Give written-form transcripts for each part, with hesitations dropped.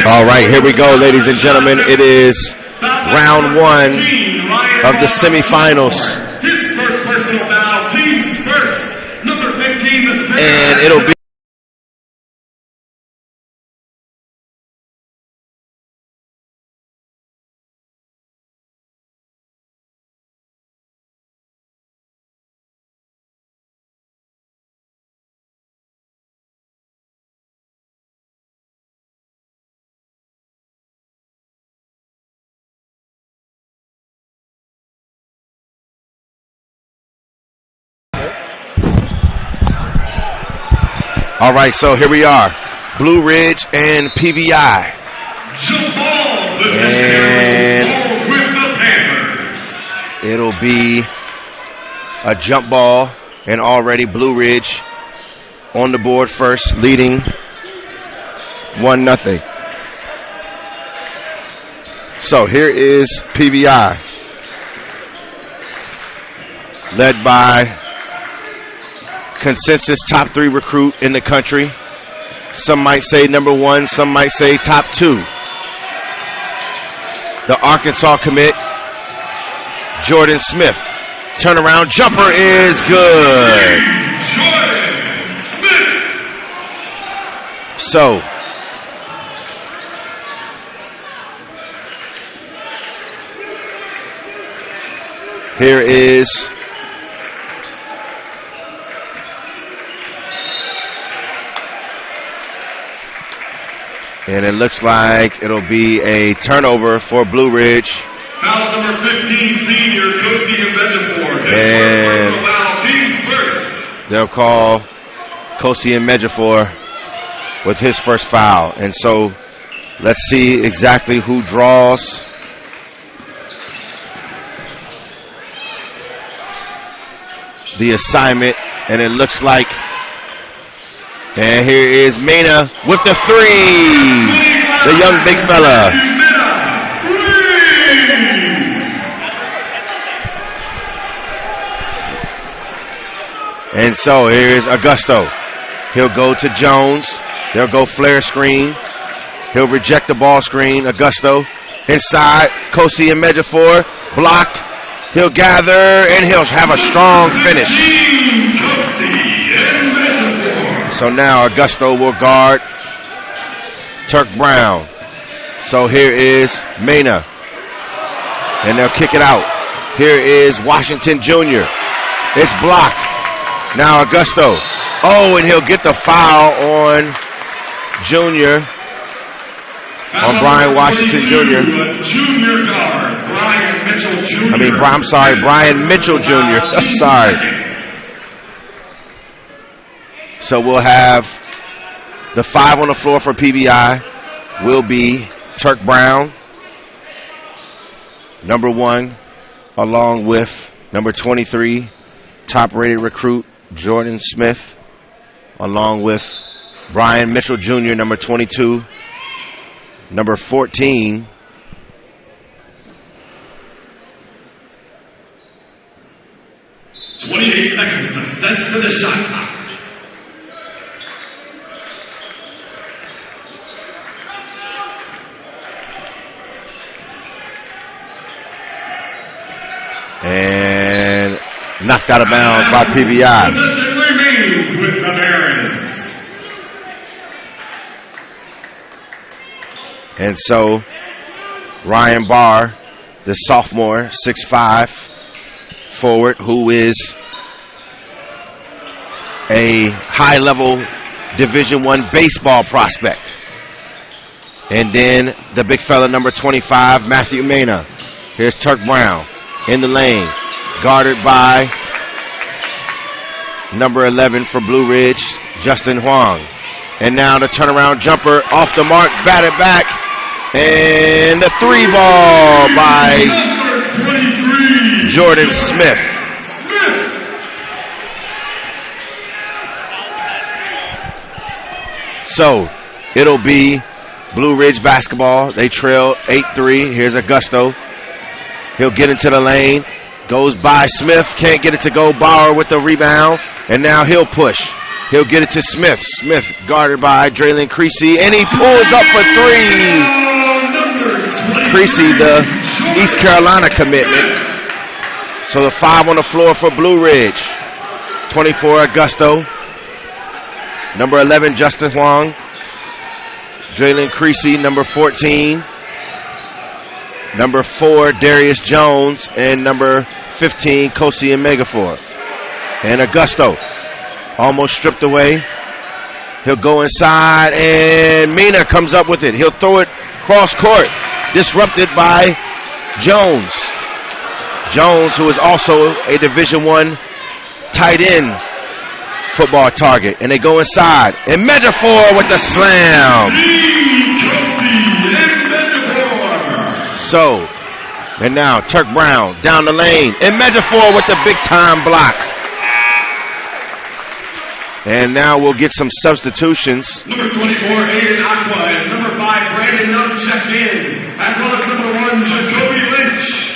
All right, here we go, ladies and gentlemen. It is round one of the semifinals. His first personal foul, team's first, number 15, the center. And it'll be all right, so here we are, Blue Ridge and PVI. And it'll be a jump ball, and already Blue Ridge on the board first, leading 1-0. So here is PVI, led by consensus top 3 recruit in the country. Some might say number 1, some might say top 2. The Arkansas commit, Jordan Smith. Turnaround jumper is good. Jordan Smith. So here is and it looks like it'll be a turnover for Blue Ridge. Foul number 15, senior Kosi Ejiofor. And foul, team's first. they'll call Kosi Ejiofor with his first foul. And so let's see exactly who draws. The assignment, and it looks like, and here is Mena with the 3, the young big fella. And so here's Augusto. He'll go to Jones. They'll go flare screen. He'll reject the ball screen. Augusto inside. Kosi Ejiofor blocked. He'll gather, and he'll have a strong finish. So now Augusto will guard Turk Brown. So here is Mena. And they'll kick it out. Here is Washington Jr. It's blocked. Now Augusto. Oh, and he'll get the foul on Jr. On Brian Washington Jr. Junior guard, Brian Mitchell Jr. Brian Mitchell Jr. I'm sorry. So we'll have the 5 on the floor for PBI will be Turk Brown, number 1, along with number 23, top-rated recruit Jordan Smith, along with Brian Mitchell Jr., number 22, number 14, 28 seconds, assess to the shot clock. And knocked out of bounds by PBI. Possession remains with the Barons. And so Ryan Barr, the sophomore, 6'5", forward, who is a high-level Division I baseball prospect. And then the big fella, number 25, Matthew Mena. Here's Turk Brown in the lane, guarded by number 11 for Blue Ridge, Justin Huang. And now the turnaround jumper off the mark, batted back, and the 3 ball by Jordan Smith. So it'll be Blue Ridge basketball. They trail 8-3. Here's Augusto. He'll get into the lane. Goes by Smith. Can't get it to go. Bauer with the rebound. And now he'll push. He'll get it to Smith. Smith guarded by Draylon Creasy, and he pulls up for three. Creasy, the East Carolina commitment. So the 5 on the floor for Blue Ridge. 24, Augusto. Number 11, Justin Huang. Draylon Creasy, number 14. Number 4, Darius Jones. And number 15, Kosi and Megafor. And Augusto almost stripped away. He'll go inside, and Mina comes up with it. He'll throw it cross court. Disrupted by Jones. Jones, who is also a Division I tight end football target. And they go inside. And Megafor with the slam. So, and now Turk Brown down the lane. And Megafor with the big time block. And now we'll get some substitutions. Number 24, Aiden Aqua, and number 5, Brandon Young check in, as well as number 1, Jacoby Lynch.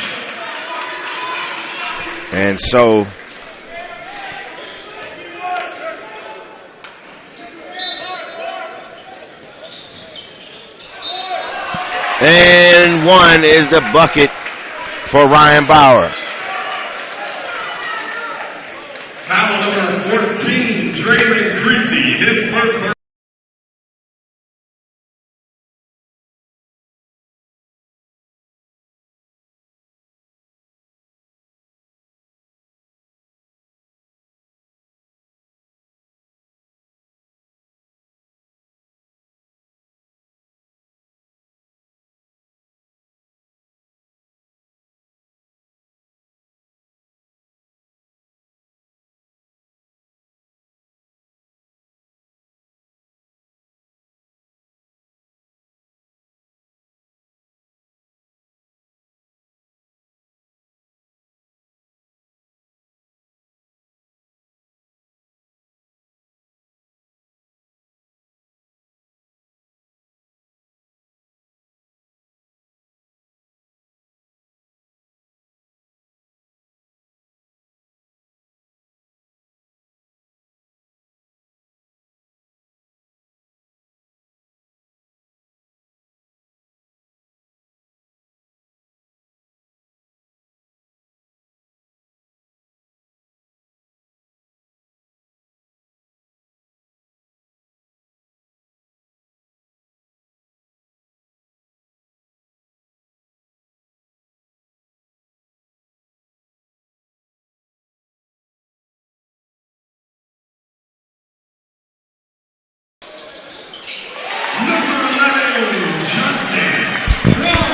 And so and one is the bucket for Ryan Bauer. Foul number 14, Draylon Creasy, his first.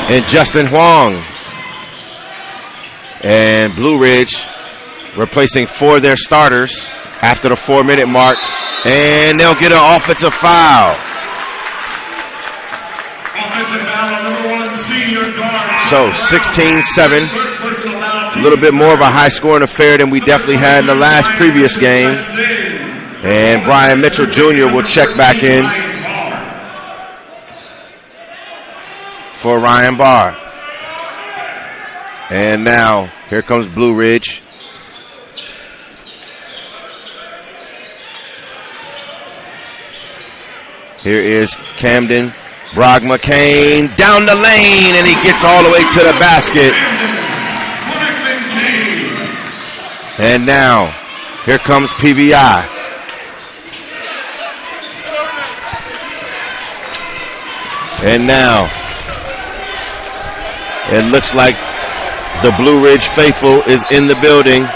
And Justin Huang. And Blue Ridge replacing 4 of their starters after the 4-minute mark. And they'll get an offensive foul. Offensive foul on number 1, senior guard. So 16-7. A little bit more of a high-scoring affair than we definitely had in the last previous game. And Brian Mitchell Jr. will check back in for Ryan Barr. And now, here comes Blue Ridge. Here is Camden Brogma Kane down the lane, and he gets all the way to the basket. And now, here comes PBI. And now, it looks like the Blue Ridge faithful is in the building. Number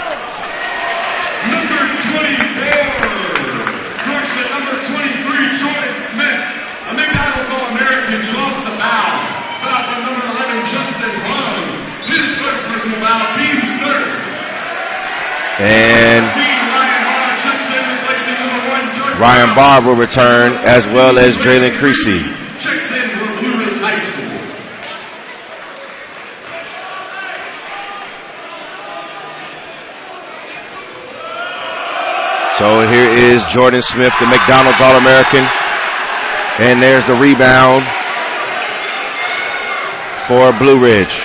24, course at number 23, Jordan Smith, a McDonald's All-American, draws the foul. Foul from number 11, Justin Huang. His first personal foul, team's third. And Ryan Barr will return, as well as Draylon Creasy. Checks in for Blue Ridge High School. So here is Jordan Smith, the McDonald's All-American. And there's the rebound for Blue Ridge.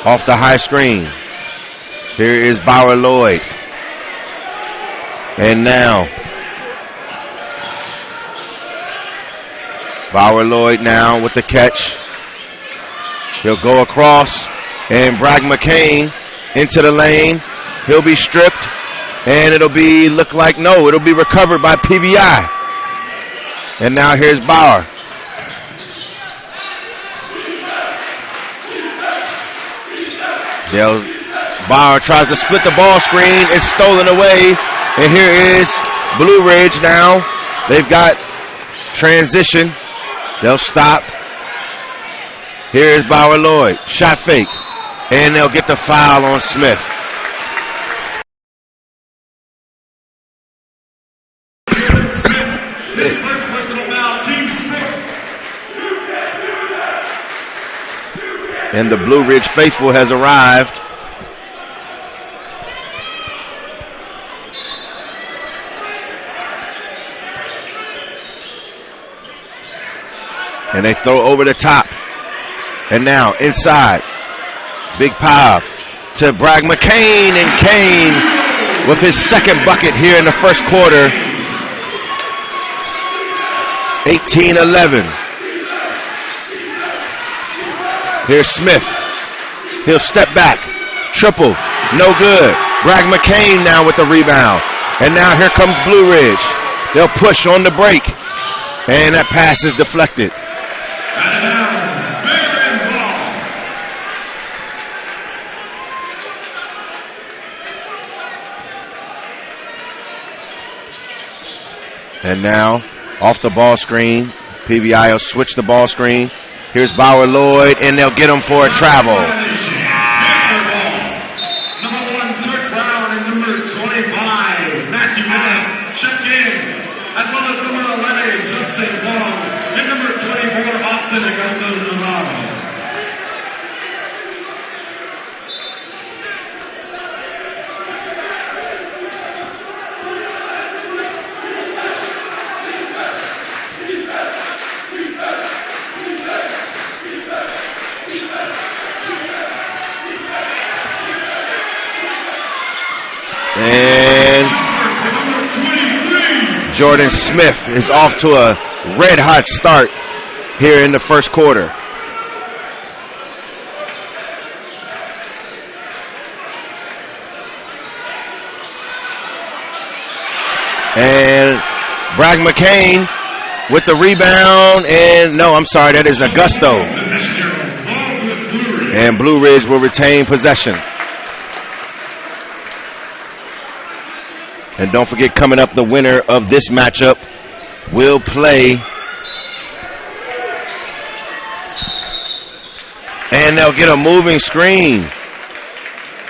Off the high screen. Here is Bauer Lloyd. And now, Bauer Lloyd now with the catch. He'll go across, and Bragg McCain into the lane. He'll be stripped, and it'll be it'll be recovered by PBI. And now here's Bauer. Bauer tries to split the ball screen. It's stolen away. And here is Blue Ridge now. They've got transition. They'll stop. Here's Bauer Lloyd. Shot fake. And they'll get the foul on Smith. His first personal foul, Team Smith. And the Blue Ridge faithful has arrived. And they throw over the top. And now inside. Big Pav to Bragg McCain. And Kane with his second bucket here in the first quarter. 18-11. Here's Smith. He'll step back. Triple. No good. Bragg McCain now with the rebound. And now here comes Blue Ridge. They'll push on the break. And that pass is deflected. And now, off the ball screen, PBI will switch the ball screen. Here's Bauer Lloyd, and they'll get him for a travel. Number 1, Turk Brown, and number 25, Matthew Miller, check in. As well as number 11, Justin Long, and number 24, Austin Augusto Navarro. And Jordan Smith is off to a red-hot start here in the first quarter. And Bragg McCain with the rebound. And no, I'm sorry, that is Augusto. And Blue Ridge will retain possession. And don't forget, coming up, the winner of this matchup will play. And they'll get a moving screen.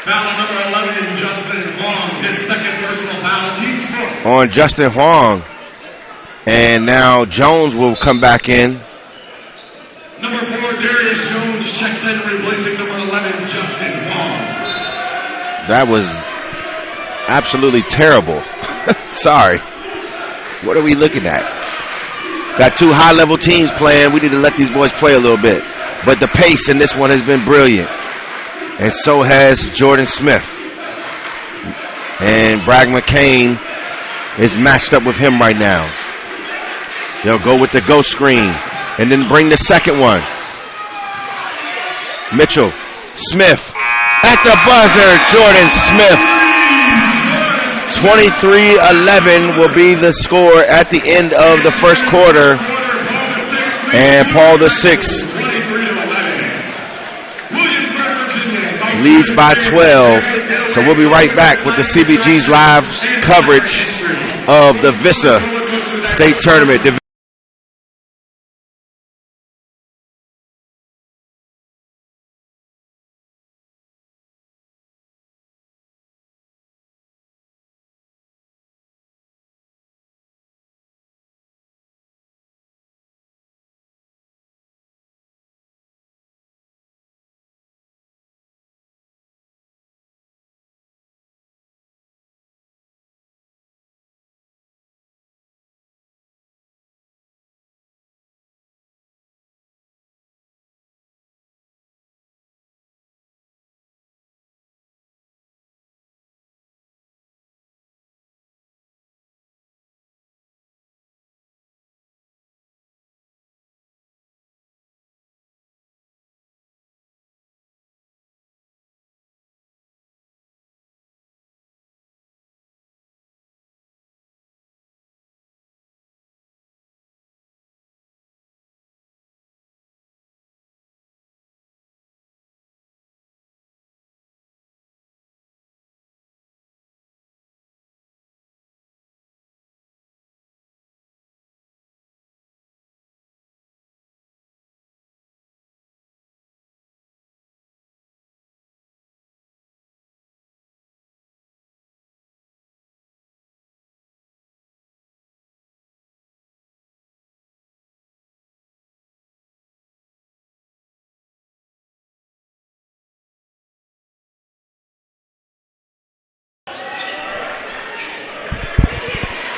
Foul number 11, Justin Huang, his second personal foul, team score. On Justin Huang. And now Jones will come back in. Number 4, Darius Jones checks in, replacing number 11, Justin Huang. That was absolutely terrible. Sorry. What are we looking at? Got two high-level teams playing. We need to let these boys play a little bit. But the pace in this one has been brilliant. And so has Jordan Smith. And Bragg McCain is matched up with him right now. They'll go with the ghost screen and then bring the second one. Mitchell, Smith, at the buzzer, Jordan Smith. 23-11 will be the score at the end of the first quarter. And Paul VI leads by 12. So we'll be right back with the CBG's live coverage of the VISAA State Tournament.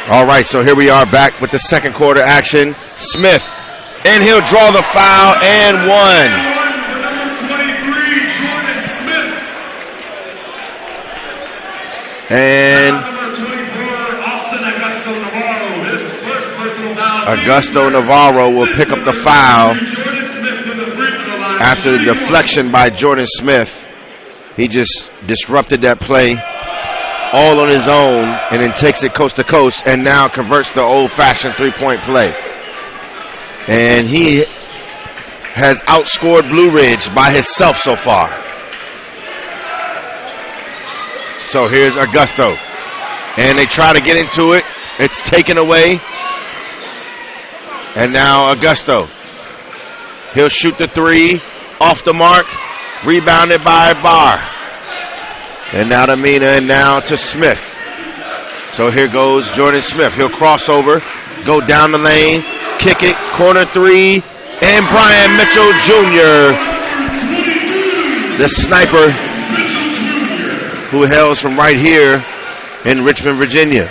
All right, so here we are back with the second quarter action. Smith, and he'll draw the foul and one. For number 23, Jordan Smith. And Number 24, Austin Augusto Navarro. His first personal foul. Augusto Navarro will pick up the foul Jordan Smith from the free throw line. after the deflection by Jordan Smith. He just disrupted that play all on his own and then takes it coast to coast and now converts the old-fashioned three-point play. And he has outscored Blue Ridge by himself so far. So here's Augusto. And they try to get into it. It's taken away. And now Augusto. He'll shoot the three. Off the mark. Rebounded by Barr. And now to Mina, and now to Smith. So here goes Jordan Smith. He'll cross over, go down the lane, kick it, corner three, and Brian Mitchell Jr., the sniper who hails from right here in Richmond, Virginia.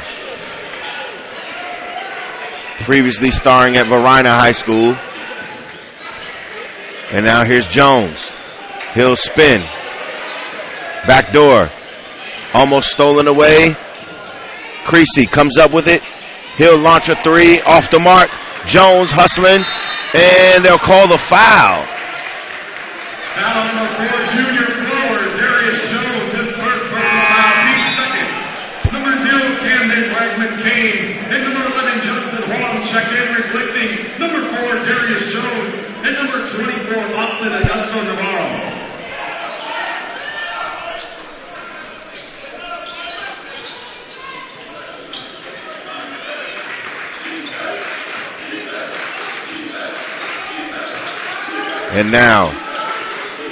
Previously starring at Varina High School. And now here's Jones. He'll spin. Back door. Almost stolen away. Creasy comes up with it. He'll launch a three off the mark. Jones hustling. And they'll call the foul. Foul number 4, junior forward, Darius Jones. His first personal foul, team second. Number 0, Camden Bragman Kane. And number 11, Justin Wong check in, replacing number 4, Darius Jones. And number 24, Austin Augusto Navarro. And now,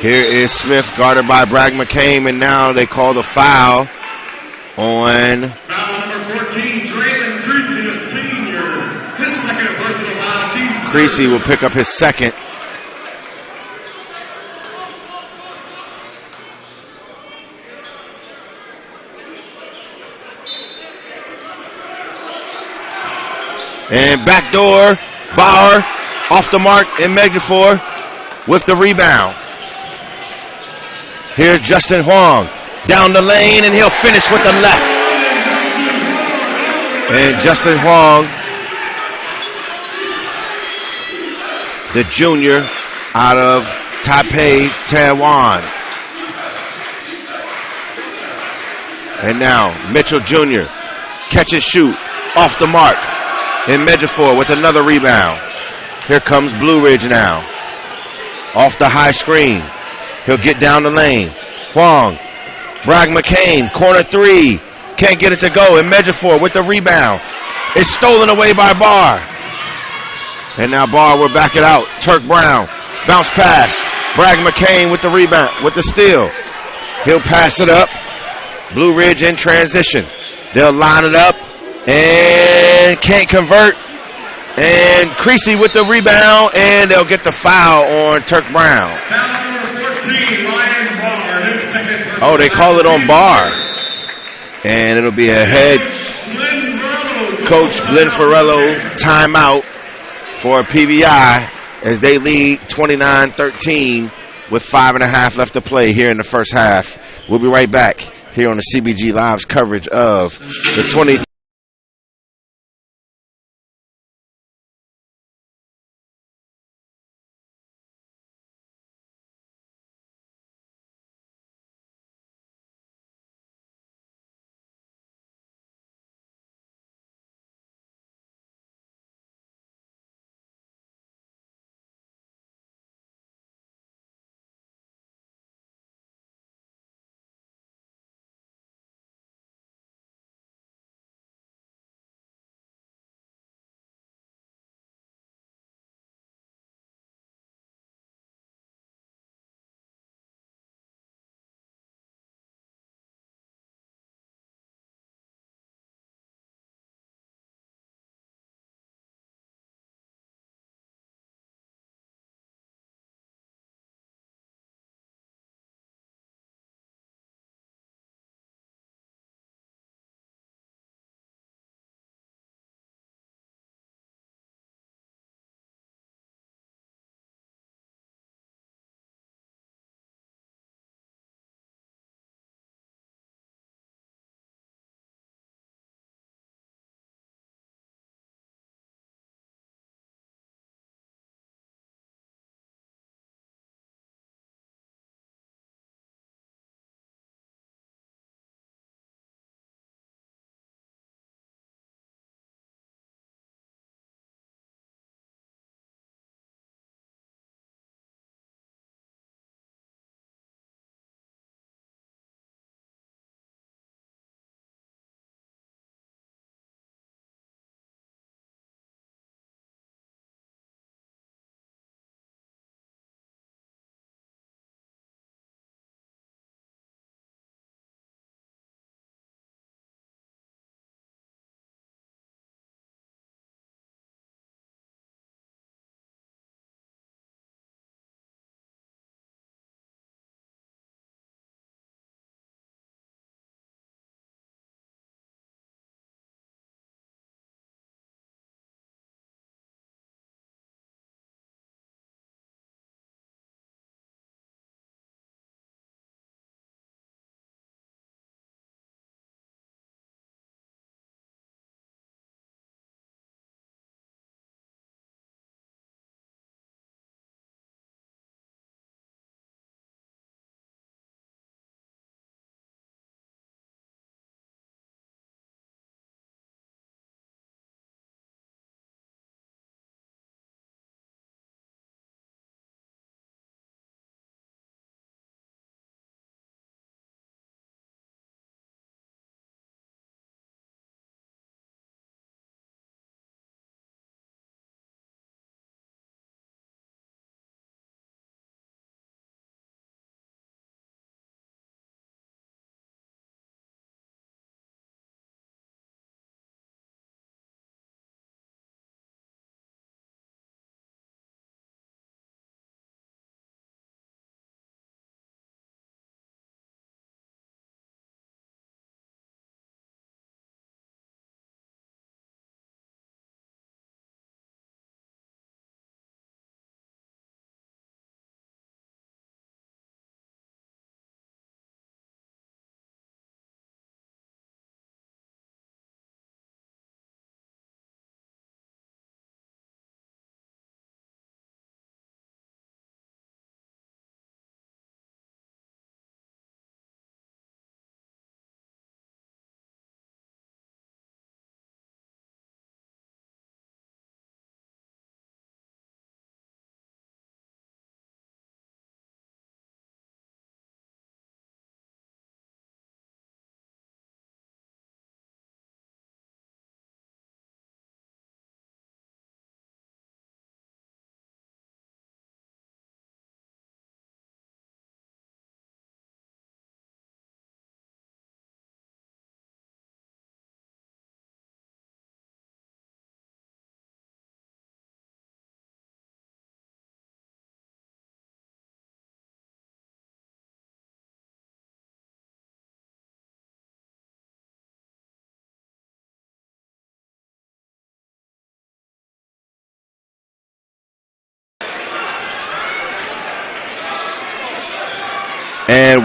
here is Smith guarded by Bragg McCain, and now they call the foul on Foul number 14, Draylon Creasy, a senior. His second personal foul, team Creasy will pick up his second. And backdoor, Bauer off the mark in Medjugorje with the rebound. Here's Justin Huang down the lane, and he'll finish with the left. And Justin Huang, the junior out of Taipei, Taiwan. And now Mitchell Jr. catch and shoot off the mark in Medjugorje with another rebound. Here comes Blue Ridge now. Off the high screen. He'll get down the lane. Huang. Bragg McCain. Corner three. Can't get it to go. And Medjugorje with the rebound. It's stolen away by Barr. And now Barr will back it out. Turk Brown. Bounce pass. Bragg McCain with the rebound. With the steal. He'll pass it up. Blue Ridge in transition. They'll line it up. And can't convert. And Creasy with the rebound, and they'll get the foul on Turk Brown. Foul number 14, Ryan Barr, his second. Oh, they call it on Barr. And it'll be a head coach Glenn Farello timeout for PBI as they lead 29-13 with 5.5 left to play here in the first half. We'll be right back here on the CBG Live's coverage of the 20.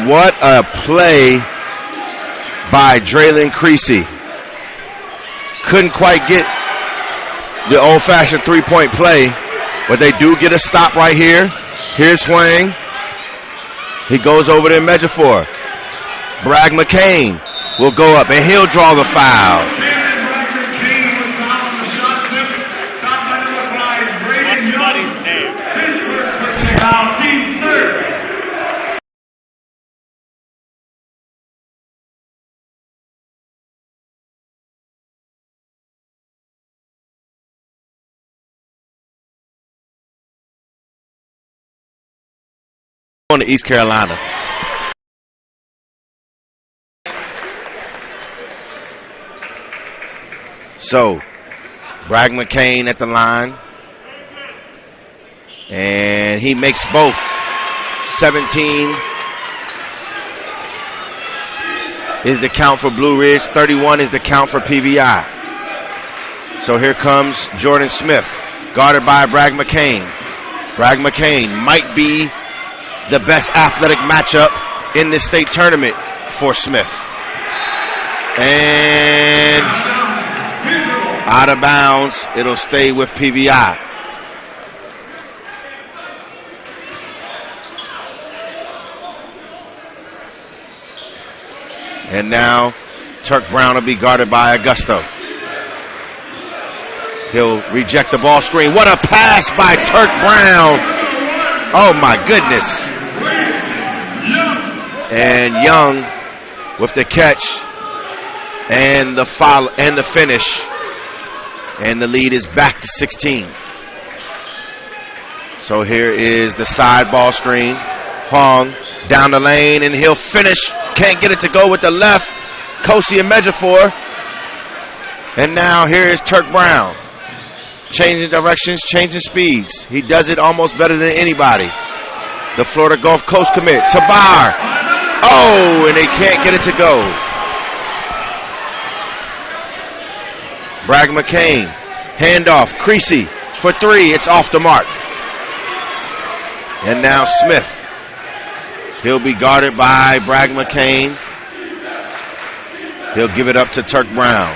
What a play by Draylon Creasy. Couldn't quite get the old-fashioned three-point play, but they do get a stop right here. Here's Swang. He goes over to Ejiofor. Bragg McCain will go up, and he'll draw the foul. On to East Carolina. So, Bragg McCain at the line. And he makes both. 17 is the count for Blue Ridge. 31 is the count for PVI. So here comes Jordan Smith, guarded by Bragg McCain. Bragg McCain might be the best athletic matchup in this state tournament for Smith. And out of bounds, it'll stay with PVI. And now Turk Brown will be guarded by Augusto. He'll reject the ball screen. What a pass by Turk Brown. Oh my goodness. And Young with the catch and the follow and the finish. And the lead is back to 16. So here is the side ball screen. Hong down the lane, and he'll finish. Can't get it to go with the left. Kosi and Ejiofor. And now here is Turk Brown. Changing directions, changing speeds. He does it almost better than anybody. The Florida Gulf Coast commit. Tabar. Oh, and they can't get it to go. Bragg McCain. Handoff. Creasy for three. It's off the mark. And now Smith. He'll be guarded by Bragg McCain. He'll give it up to Turk Brown.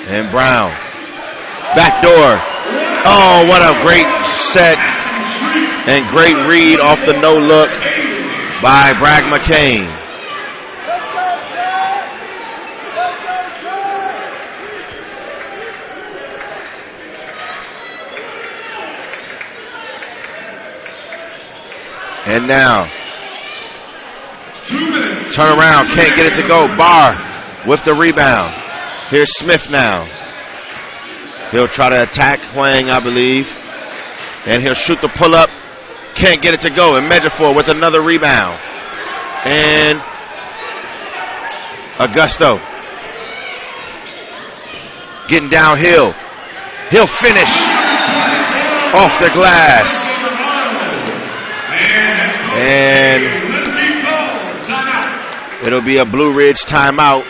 And Brown. Backdoor. Oh, what a great set and great read off the no look by Bragg McCain. And now, turn around, can't get it to go. Barr with the rebound. Here's Smith now. He'll try to attack Huang, I believe. And he'll shoot the pull-up. Can't get it to go. And Ejiofor with another rebound. And Augusto getting downhill. He'll finish off the glass. And it'll be a Blue Ridge timeout.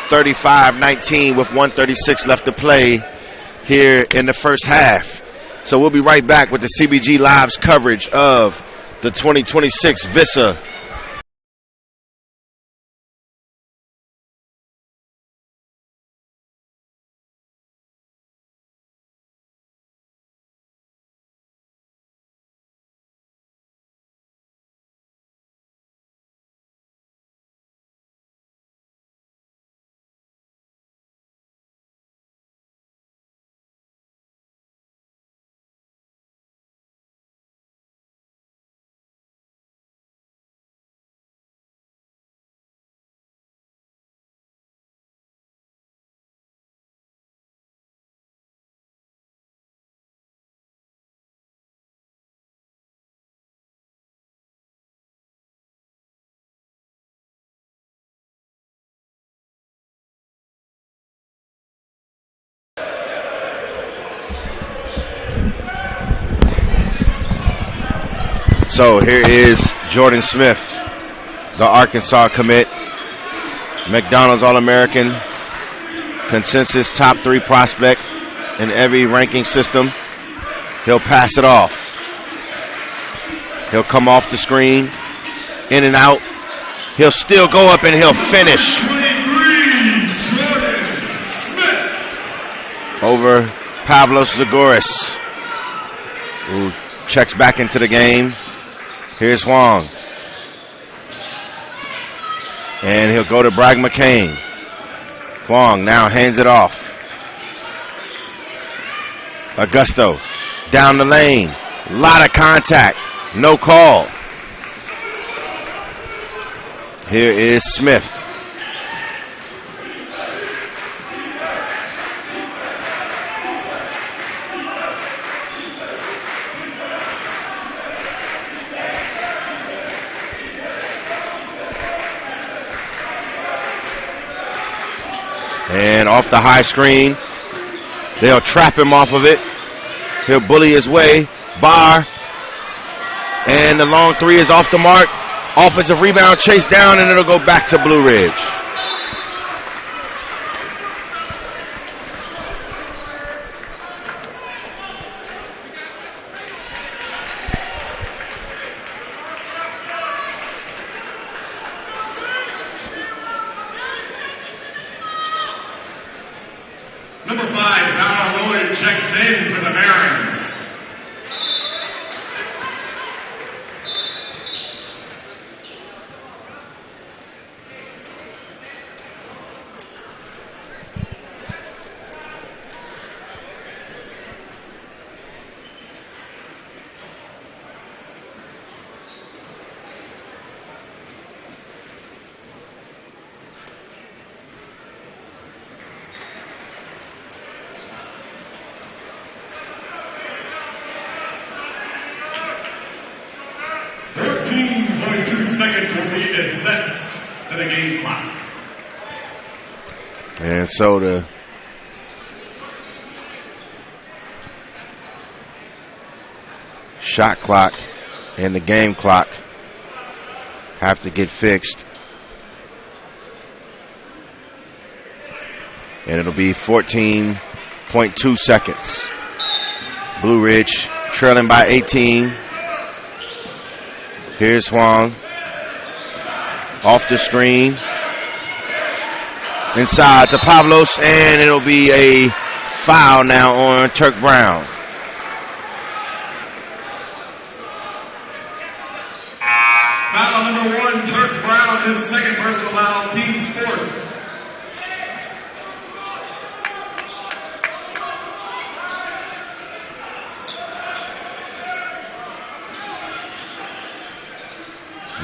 35-19 with 1:36 left to play here in the first half. So we'll be right back with the CBG Live's coverage of the 2026 VISAA So here is Jordan Smith, the Arkansas commit, McDonald's All-American, consensus top 3 prospect in every ranking system. He'll pass it off. He'll come off the screen, in and out. He'll still go up and he'll finish. 23, Jordan Smith. Over Pavlos Zagoras, who checks back into the game. Here's Huang. And he'll go to Bragg McCain. Huang now hands it off. Augusto down the lane. Lot of contact. No call. Here is Smith. And off the high screen. They'll trap him off of it. He'll bully his way. Bar. And the long three is off the mark. Offensive rebound, chase down, and it'll go back to Blue Ridge. Number 5, Val Lloyd checks in for the Barons. Seconds will be assessed to the game clock. And so the shot clock and the game clock have to get fixed. And it'll be 14.2 seconds. Blue Ridge trailing by 18. Here's Huang. Off the screen. Inside to Pavlos, and it'll be a foul now on Turk Brown. Foul number 1, Turk Brown, his second personal foul, team's fourth.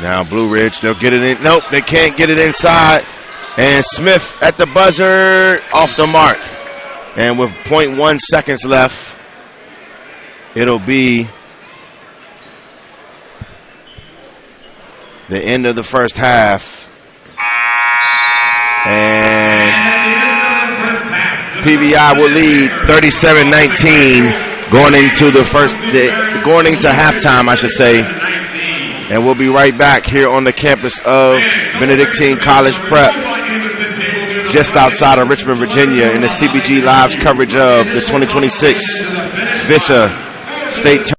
Now Blue Ridge, they'll get it in. Nope, they can't get it inside. And Smith at the buzzer, off the mark. And with 0.1 seconds left, it'll be the end of the first half. And PBI will lead 37-19 going into halftime, I should say. And we'll be right back here on the campus of Benedictine College Prep, just outside of Richmond, Virginia, in the CBG Live's coverage of the 2026 VISAA State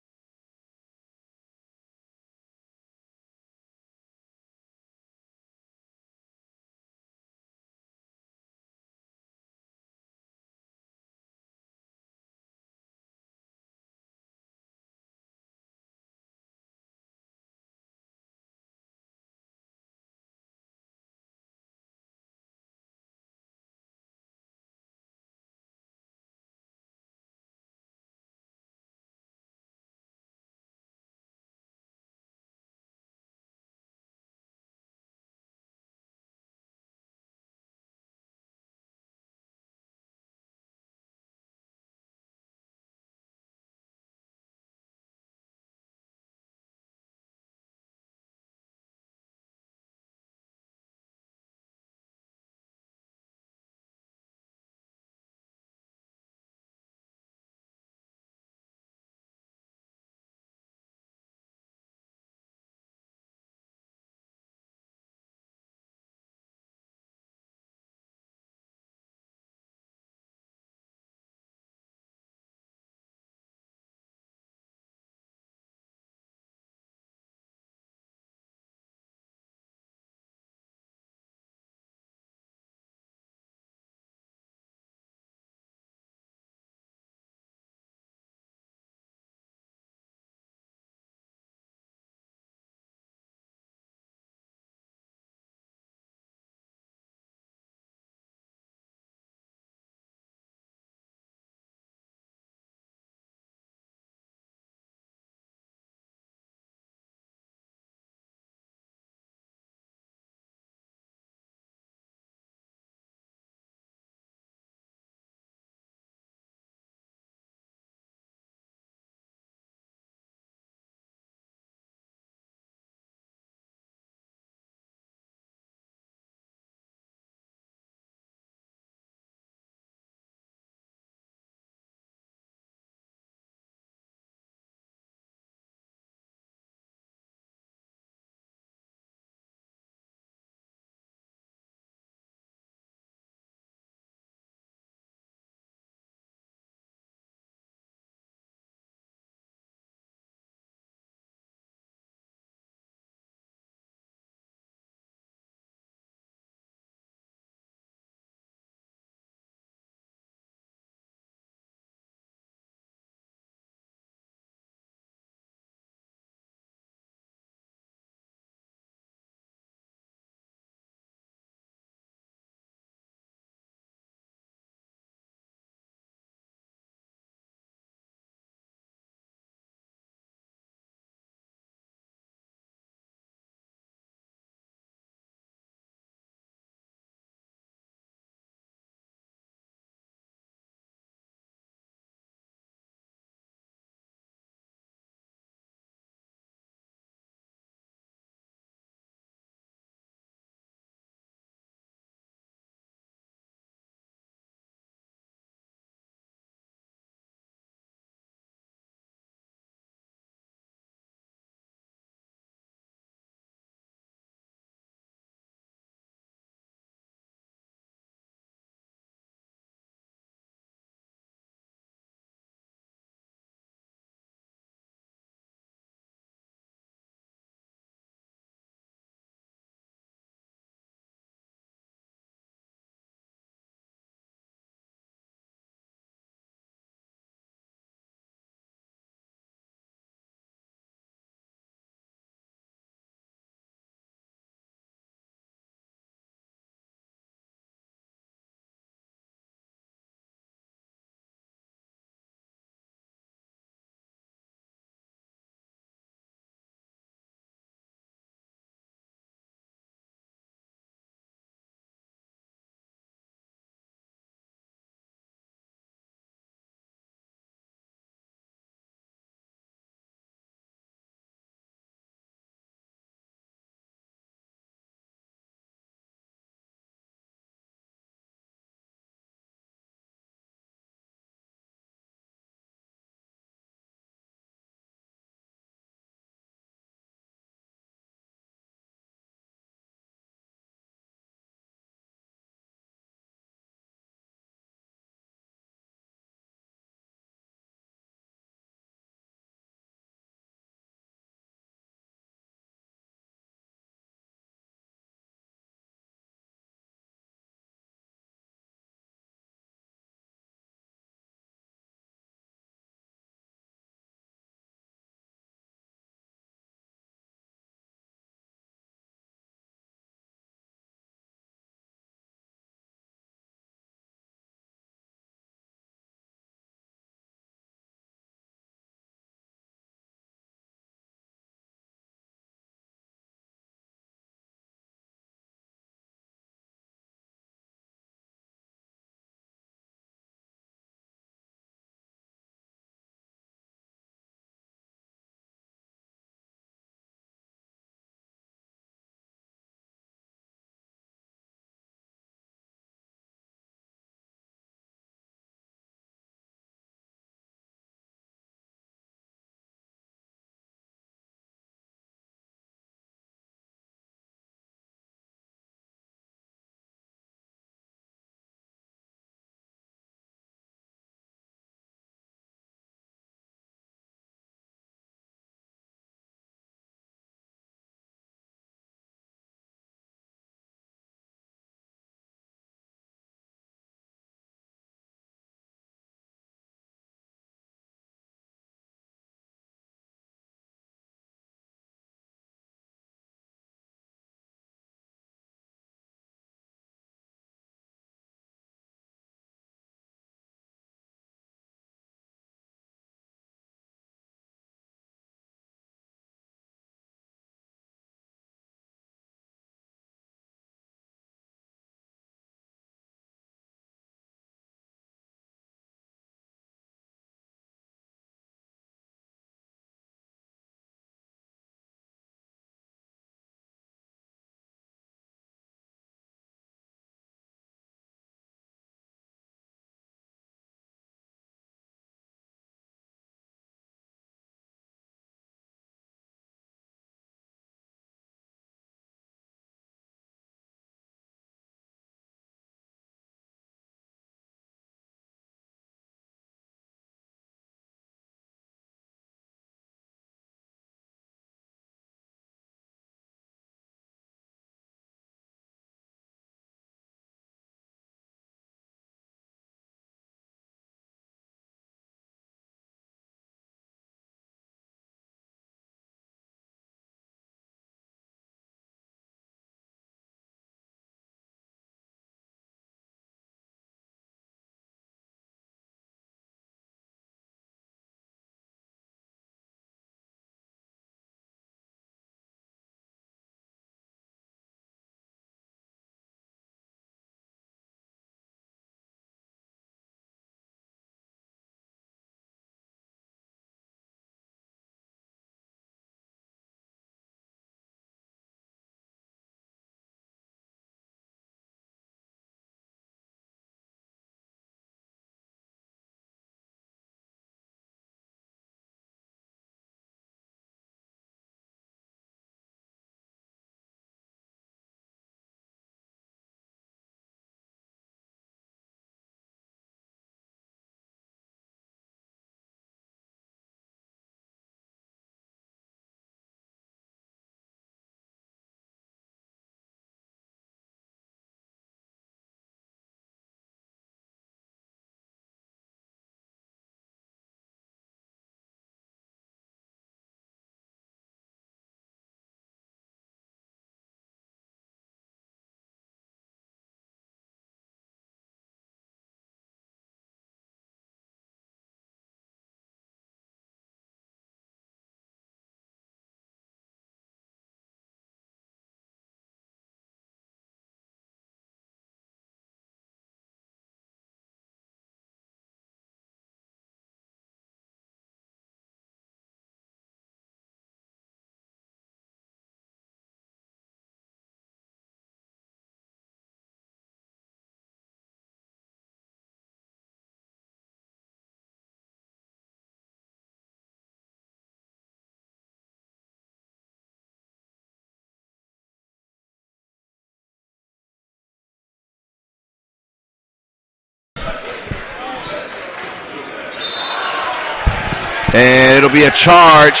And it'll be a charge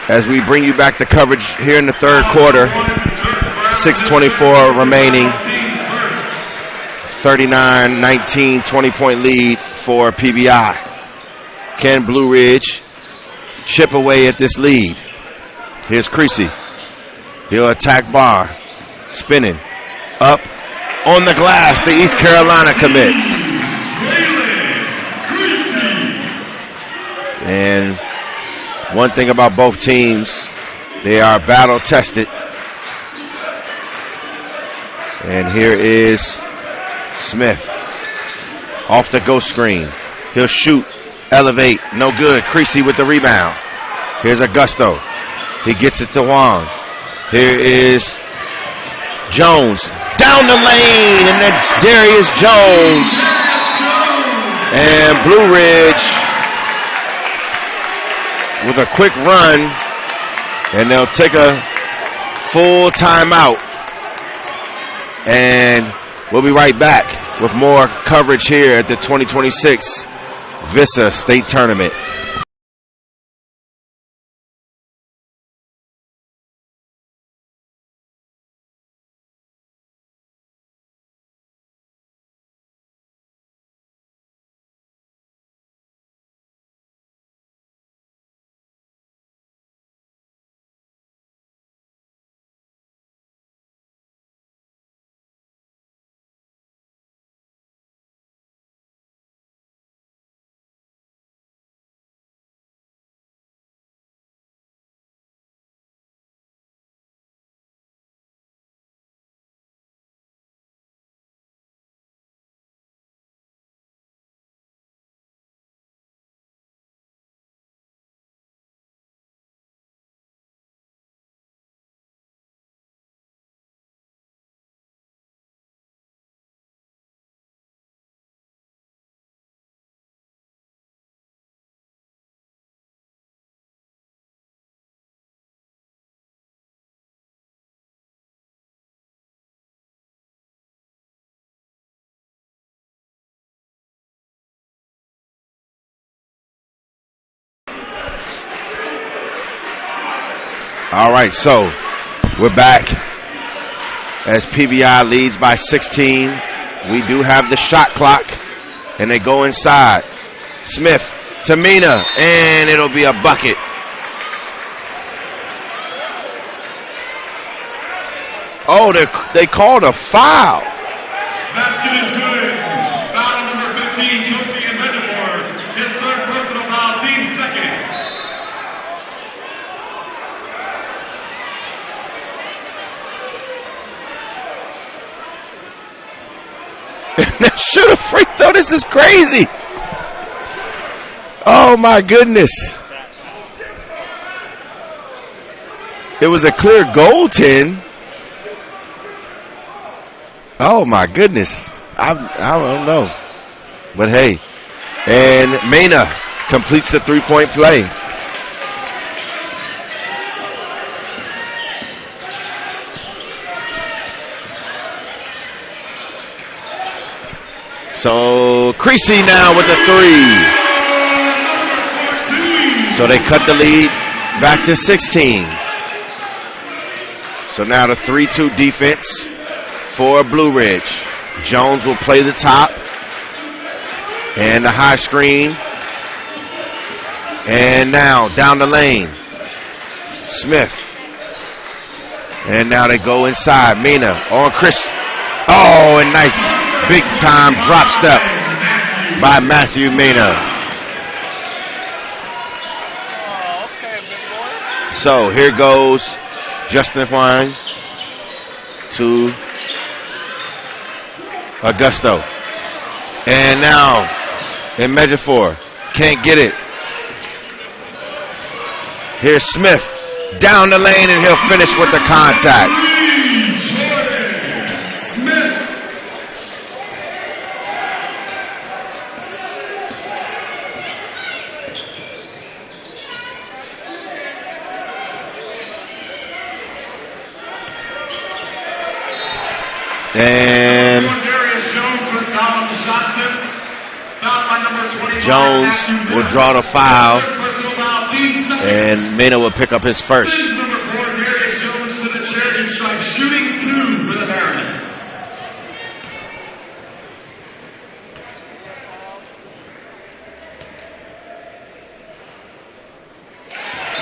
as we bring you back to coverage here in the third quarter. 6:24 remaining. 39-19, 20-point lead for PBI. Can Blue Ridge chip away at this lead? Here's Creasy. He'll attack Barr. Spinning. Up on the glass. The East Carolina commit. And one thing about both teams, they are battle tested. And here is Smith off the ghost screen. He'll shoot, elevate, no good. Creasy with the rebound. Here's Augusto. He gets it to Juan. Here is Jones down the lane, and that's Darius Jones. And Blue Ridge with a quick run, and they'll take a full timeout. And we'll be right back with more coverage here at the 2026 VISAA State Tournament. All right, so we're back as PBI leads by 16. We do have the shot clock, and they go inside. Smith to Mina, and it'll be a bucket. Oh, they called a foul. Basket is good. Foul on number 15, Josie and Metaphor. His third personal foul, team second. Shoot a free throw. This is crazy. Oh, my goodness. It was a clear goaltend. Oh, my goodness. I don't know. But, hey. And Mena completes the three-point play. So Creasy now with the three. So they cut the lead back to 16. So now the 3-2 defense for Blue Ridge. Jones will play the top and the high screen. And now down the lane. Smith. And now they go inside. Mina on Chris. Oh, and nice. Big time drop step by Matthew Mena. So here goes Justin Wine to Augusto. And now in measure 4. Can't get it. Here's Smith down the lane, and he'll finish with the contact. And Jones will draw the foul. 14 seconds. And Mena will pick up his first. Decision number 4, Darius Jones to the charity stripe, shooting 2 for the Barons.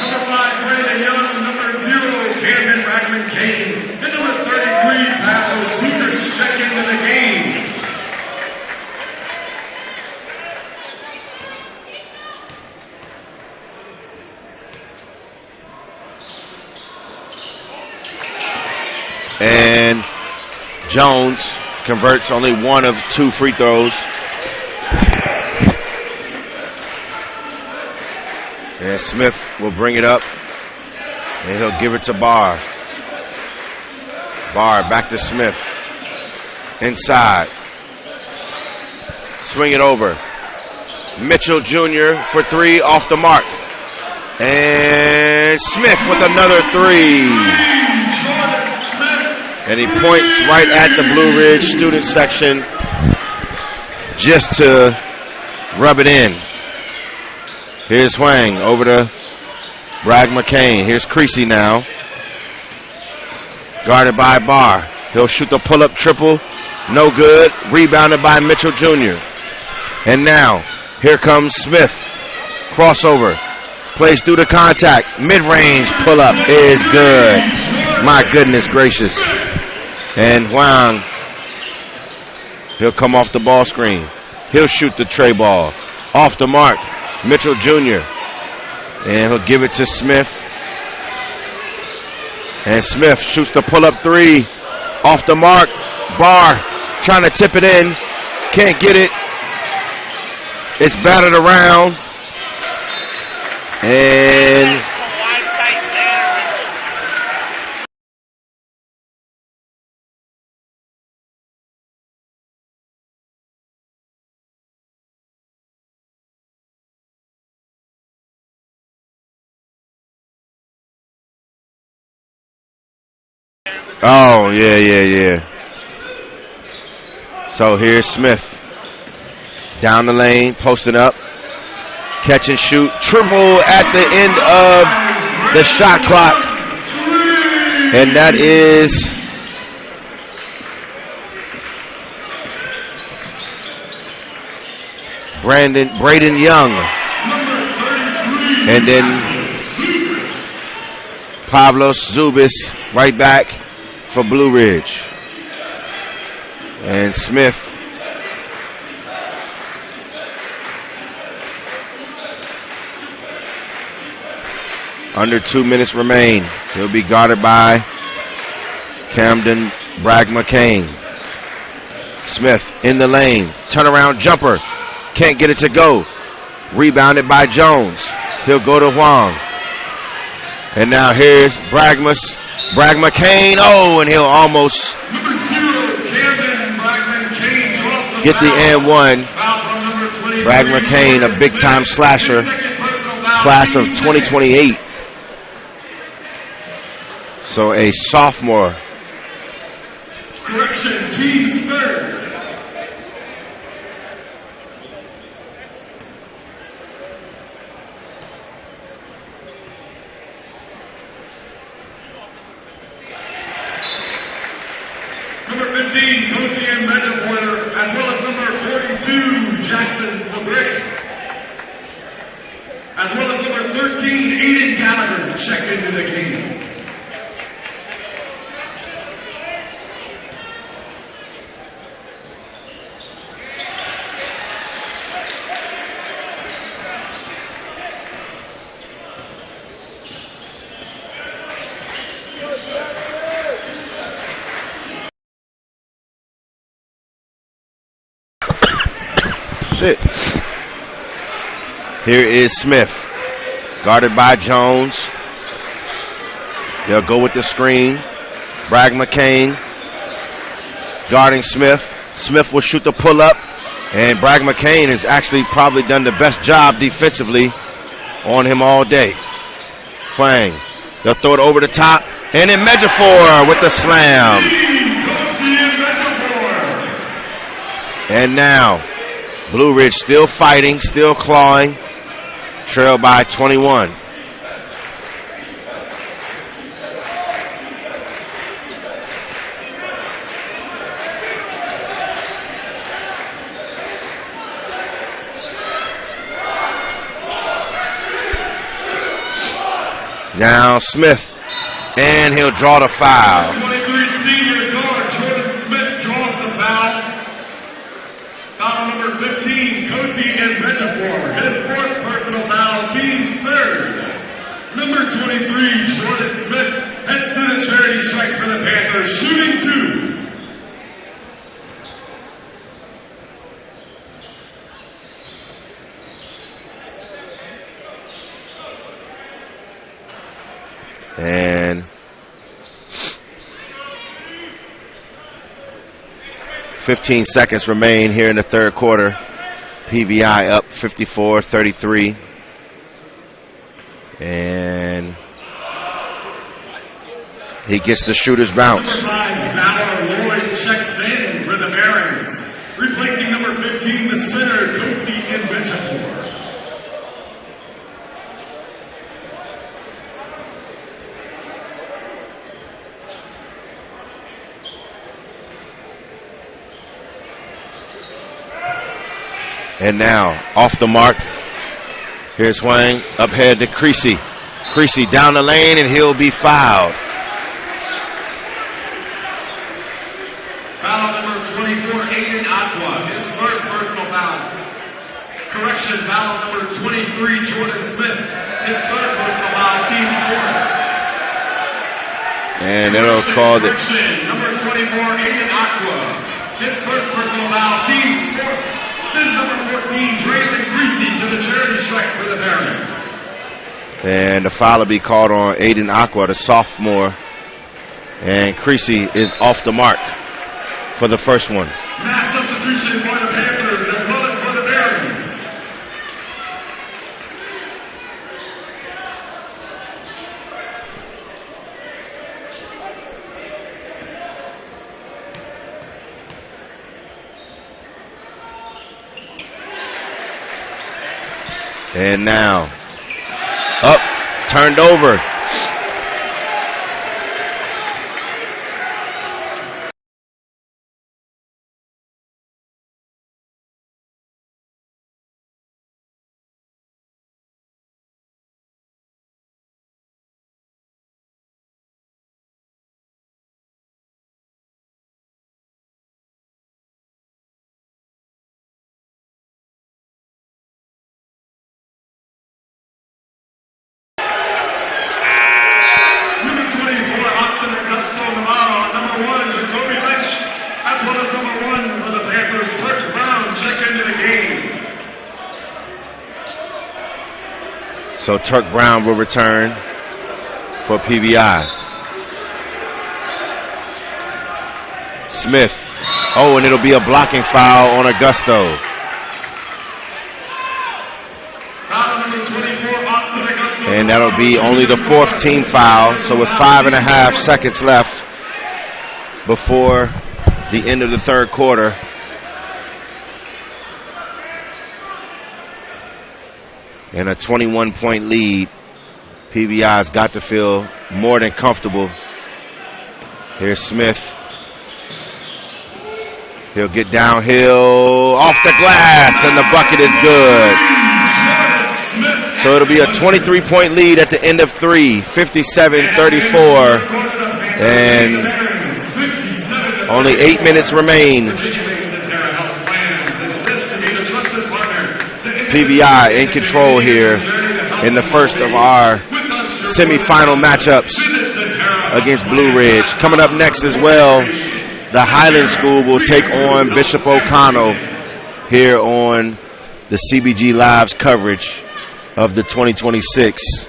Number 5, Brandon Young. Number 0, Camden Ragman Kane. And number 33, Pablo Sucres check into the game. And Jones converts only 1 of 2 free throws. And Smith will bring it up. And he'll give it to Barr. Barr back to Smith. Inside. Swing it over. Mitchell Jr. for 3 off the mark. And Smith with another 3. And he points right at the Blue Ridge student section just to rub it in. Here's Hwang over to Bragg McCain. Here's Creasy now. Guarded by Barr. He'll shoot the pull-up triple. No good. Rebounded by Mitchell Jr. And now, here comes Smith. Crossover. Plays through the contact. Mid-range pull-up is good. My goodness gracious. And Hwang, he'll come off the ball screen. He'll shoot the tray ball. Off the mark, Mitchell Jr. And he'll give it to Smith. And Smith shoots the pull-up 3. Off the mark. Barr trying to tip it in. Can't get it. It's battered around. And oh, yeah. So here's Smith. Down the lane, posting up. Catch and shoot. Triple at the end of the shot clock. And that is Braden Young. And then Pavlos Zubis right back for Blue Ridge. And Smith under 2 minutes remain. He'll be guarded by Camden Bragg McCain. Smith in the lane. Turnaround jumper. Can't get it to go. Rebounded by Jones. He'll go to Hwang. And now here's Bragg McCain. Oh, and he'll almost get the and one. Bragg McCain, a big-time slasher. Class of 2028. So a sophomore. Correction, team's third. Number 15, Kosian Mejaporter, as well as number 42, Jackson Zabrick. As well as number 13, Aiden Gallagher, check into the game. Here is Smith, guarded by Jones. They'll go with the screen. Bragg McCain guarding Smith. Smith will shoot the pull-up, and Bragg McCain has actually probably done the best job defensively on him all day. Hwang, they'll throw it over the top, and then Mejafor with the slam. And now, Blue Ridge still fighting, still clawing, trail by 21. Now Smith, and he'll draw the foul. 23 senior guard Jordan Smith draws the foul. Foul number 15, Kosi and Benjafor. His fourth personal foul, team's third. Number 23, Jordan Smith heads to the charity strike for the Panthers, shooting 2. And 15 seconds remain here in the third quarter. PVI up 54-33. And he gets the shooter's bounce. Number 5, Valor Lloyd checks in for the Barons, replacing number 15, the center, Kosi and Benjafor. And now, off the mark. Here's Wang, up ahead to Creasy. Creasy down the lane, and he'll be fouled. Foul number 24, Aiden Aqua, his first personal foul. Correction, foul number 23, Jordan Smith, his third personal foul, team's fourth. And it'll call the... Correction, number 24, Aiden Aqua, his first personal foul, team's fourth. Sends number 14, Draylon Creasy to the charity strike for the Barons. And the foul will be called on Aiden Aqua, the sophomore. And Creasy is off the mark for the first one. Mass substitution for the Panthers as well as for the Barons. And now, up, turned over. So Turk Brown will return for PVI. Smith. Oh, and it'll be a blocking foul on Augusto. And that'll be only the fourth team foul. So with 5.5 seconds left before the end of the third quarter, and a 21-point lead, PVI's got to feel more than comfortable. Here's Smith. He'll get downhill, off the glass, and the bucket is good. So it'll be a 23-point lead at the end of 3, 57-34. And only 8 minutes remain. PVI in control here in the first of our semifinal matchups against Blue Ridge. Coming up next as well, the Highland School will take on Bishop O'Connell here on the CBG Live's coverage of the 2026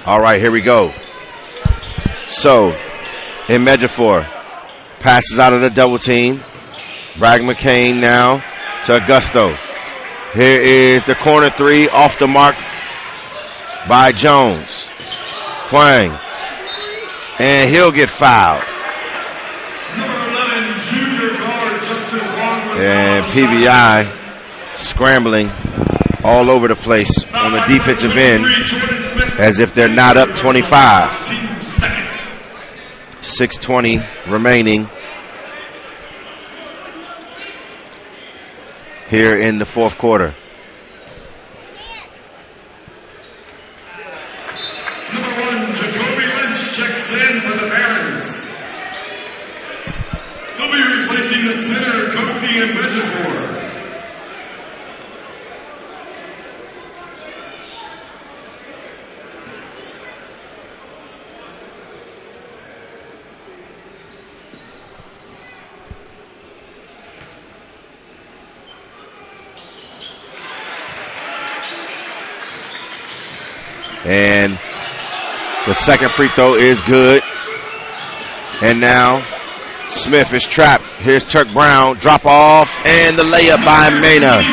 All right, here we go. So, in Medjugorje, passes out of the double team. Bragg McCain now to Augusto. Here is the corner three off the mark by Jones. Quang. And he'll get fouled. Number 11, junior guard Justin Wong was And fouled. PBI scrambling all over the place on the defensive end as if they're not up 25. 6:20 remaining here in the fourth quarter. Number 1, Jacoby Lynch checks in for the Barons. He'll be replacing the center, Kosi and Medjugorje. And the second free throw is good. And now Smith is trapped. Here's Turk Brown, drop off, and the layup by Mena.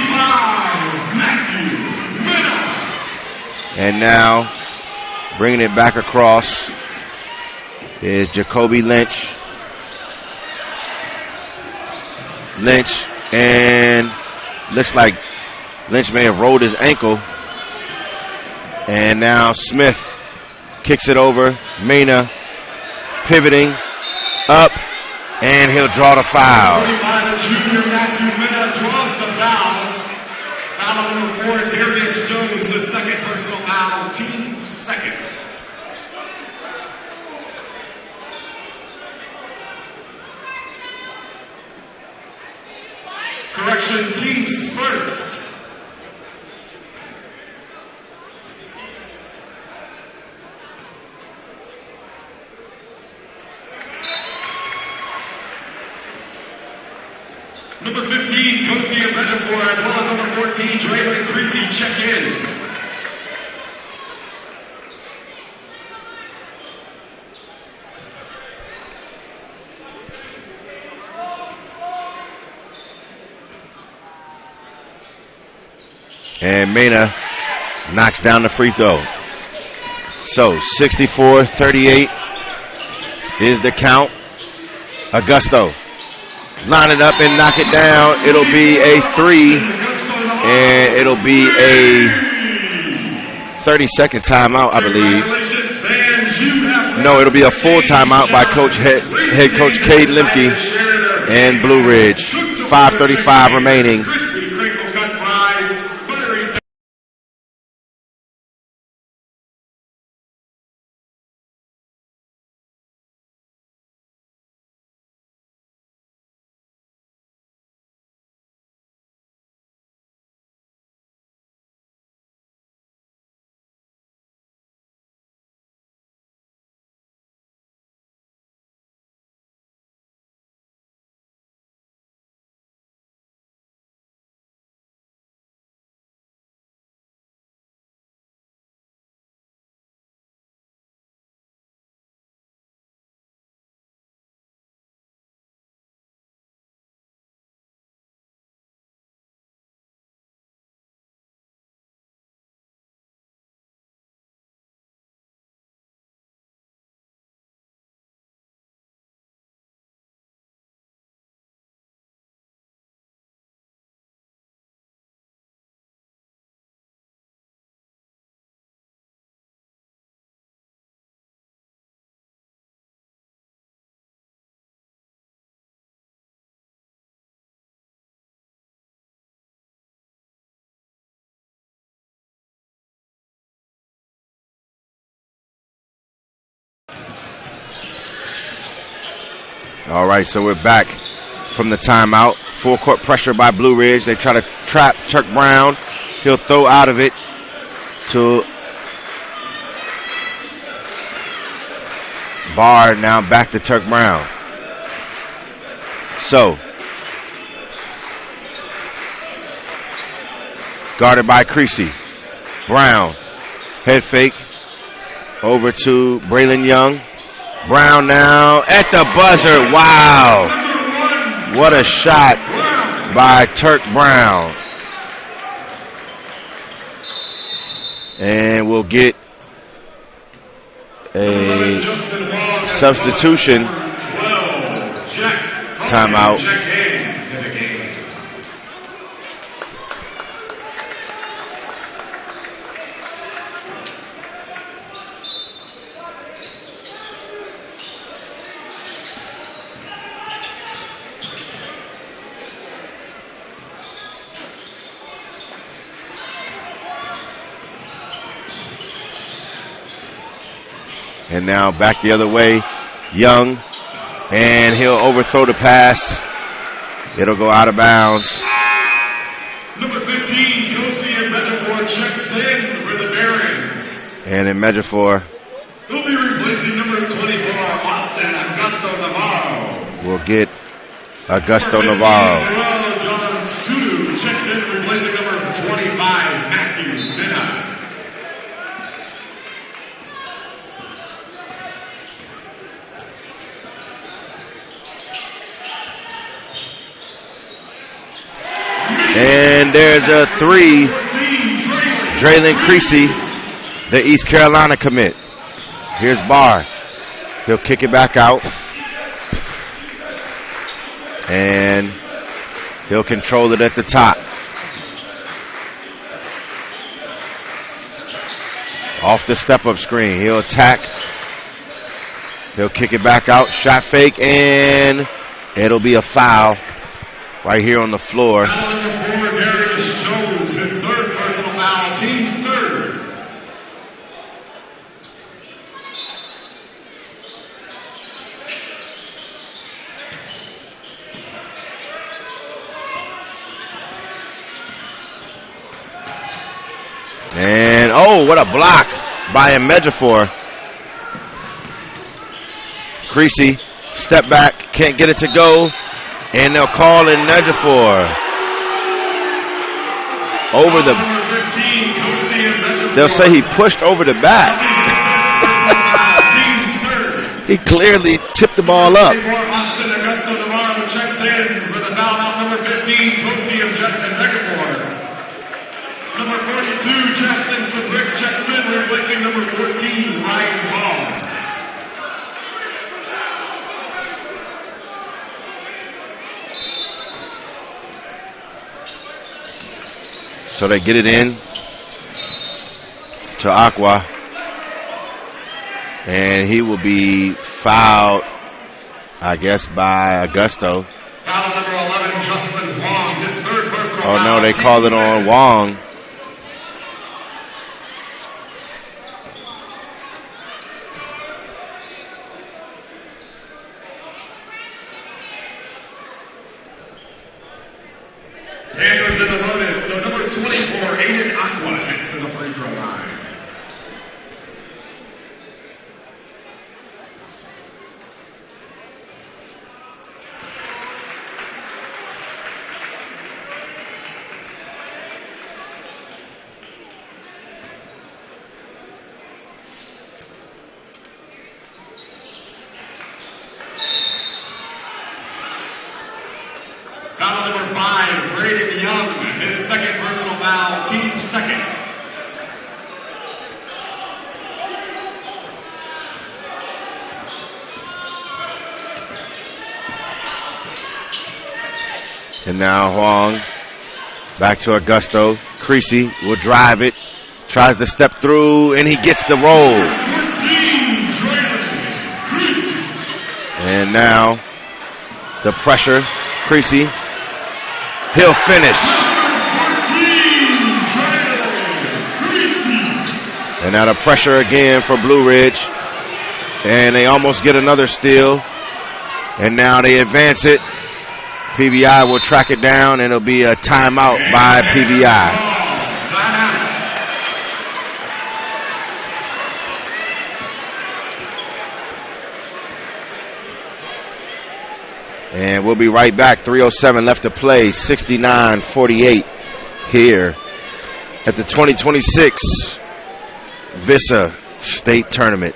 And now bringing it back across is Jacoby Lynch. Lynch, and looks like Lynch may have rolled his ankle. And now Smith kicks it over. Mena pivoting up, and he'll draw the foul. Junior Matthew Mena draws the foul. Foul on number 4, Darius Jones, his second personal foul, team second. Correction, teams first. Number 15, Kosi and Medjugorje, as well as number 14, Draylon Creasy, check in. And Mena knocks down the free throw. So 64-38 is the count. Augusto line it up and knock it down. It'll be a three, and it'll be a 30-second timeout, I believe. No, it'll be a full timeout by head coach Cade Lemke and Blue Ridge. 5:35 remaining. All right, so we're back from the timeout. Full court pressure by Blue Ridge. They try to trap Turk Brown. He'll throw out of it to Barr. Now back to Turk Brown. So, guarded by Creasy. Brown, head fake, over to Braylon Young. Brown now at the buzzer. Wow. What a shot by Turk Brown. And we'll get a substitution timeout. And now back the other way, Young, and he'll overthrow the pass. It'll go out of bounds. Number 15, Kofi and Metaphor checks in for the Barons. And in Metaphor, he'll be replacing number 24, Austin Augusto Navarro. We'll get Augusto Navarro. John Sudu checks in, replacing number 25, Matthew Minna. And there's a three. Draylon Creasy, the East Carolina commit. Here's Barr. He'll kick it back out. And he'll control it at the top. Off the step-up screen. He'll attack. He'll kick it back out. Shot fake, and it'll be a foul right here on the floor. Foul number 4, Darius Jones, his third personal foul, team's third. And, oh, what a block by Ejiofor. Creasy, step back, can't get it to go. And they'll call in Ejiofor. Over the, they'll say he pushed over the back. He clearly tipped the ball up. Austin Augusto Navarro checks in for the foul out number 15, Kosi and Ejiofor. Number 42, Jackson Sabrick checks in, replacing number 14, Ryan Ball. So they get it in to Aqua. And he will be fouled, I guess, by Augusto. Foul number 11, Justin Wong, his third personal foul. Oh, no, they call it on Wong. Panthers in the bonus, so number 24, Aiden Aqua heads to the free throw line. Foul number 5, Braden Young, his second personal foul, team second. And now Huang back to Augusto. Creasy will drive it, tries to step through, and he gets the roll. 14, Creasy. And now the pressure, Creasy. He'll finish. 14, Creasy. And now the pressure again for Blue Ridge. And they almost get another steal. And now they advance it. PBI will track it down, and it'll be a timeout by PBI. And we'll be right back. 3:07 left to play. 69-48 here at the 2026 VISAA state tournament.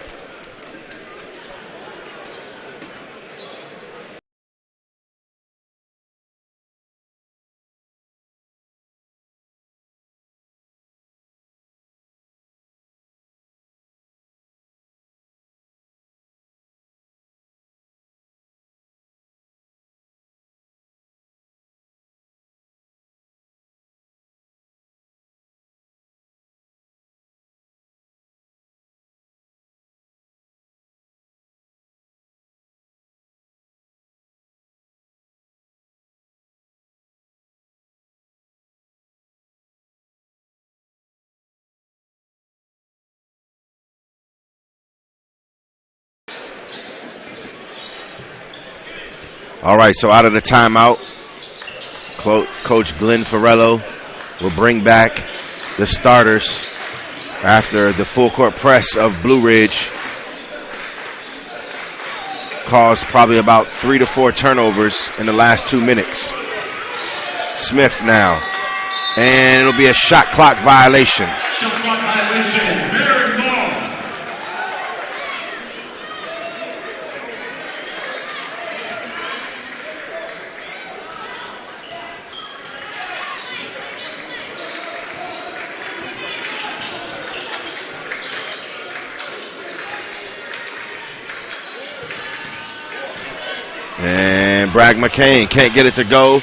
All right, so out of the timeout, Coach Glenn Farello will bring back the starters after the full court press of Blue Ridge caused probably about 3 to 4 turnovers in the last 2 minutes. Smith now, and it'll be a shot clock violation. Shot clock violation, very long. And Bragg McCain can't get it to go.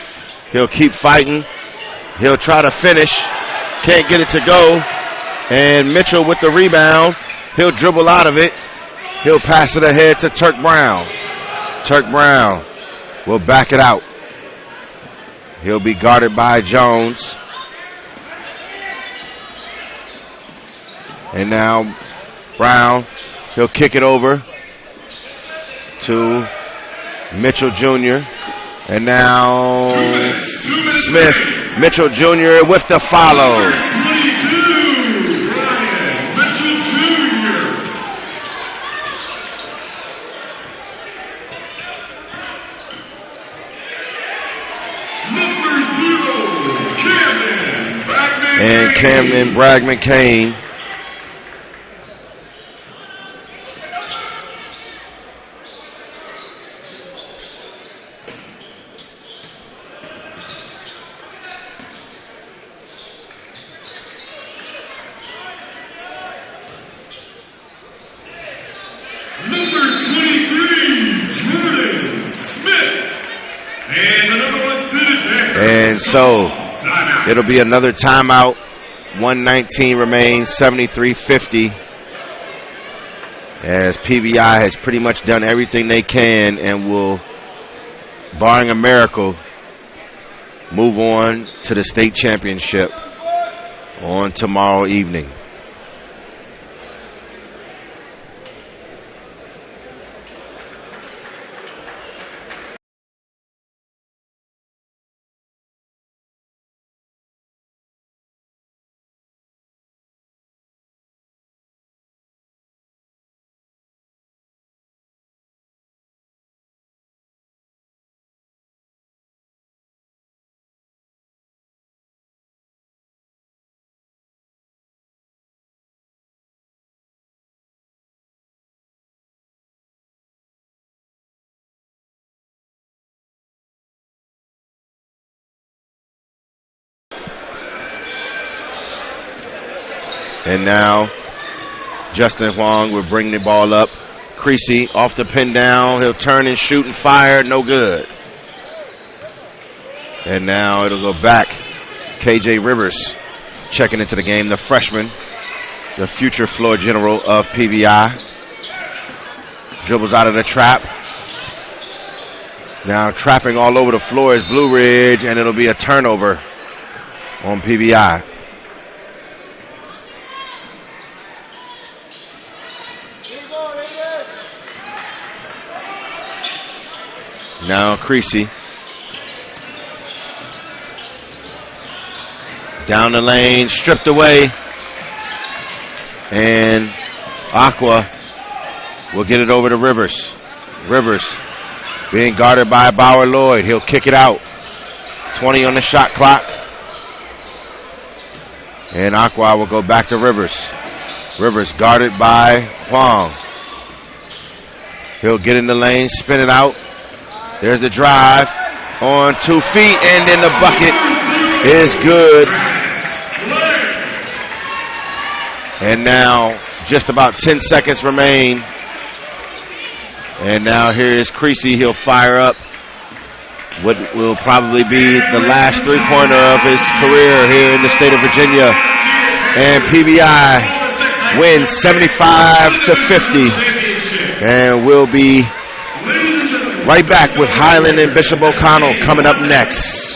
He'll keep fighting. He'll try to finish. Can't get it to go. And Mitchell with the rebound. He'll dribble out of it. He'll pass it ahead to Turk Brown. Turk Brown will back it out. He'll be guarded by Jones. And now Brown, he'll kick it over to Mitchell Jr. And now Smith, Mitchell Jr. with the follow. 22, Brian Mitchell Jr. Number 0, Camden Bragg McCain. And Camden Bragg McCain. So it'll be another timeout. 1:19 remains, 73-50. As PBI has pretty much done everything they can and will, barring a miracle, move on to the state championship on tomorrow evening. And now Justin Huang will bring the ball up. Creasy off the pin down. He'll turn and shoot and fire. No good. And now it'll go back. KJ Rivers checking into the game. The freshman, the future floor general of PBI. Dribbles out of the trap. Now trapping all over the floor is Blue Ridge, and it'll be a turnover on PBI. Now Creasy. Down the lane, stripped away. And Aqua will get it over to Rivers. Rivers being guarded by Bauer Lloyd. He'll kick it out. 20 on the shot clock. And Aqua will go back to Rivers. Rivers guarded by Huang. He'll get in the lane, spin it out. There's the drive on 2 feet, and then the bucket is good. And now just about 10 seconds remain. And now here is Creasy. He'll fire up what will probably be the last three-pointer of his career here in the state of Virginia. And PBI wins 75-50. And we'll be right back with Highland and Bishop O'Connell coming up next.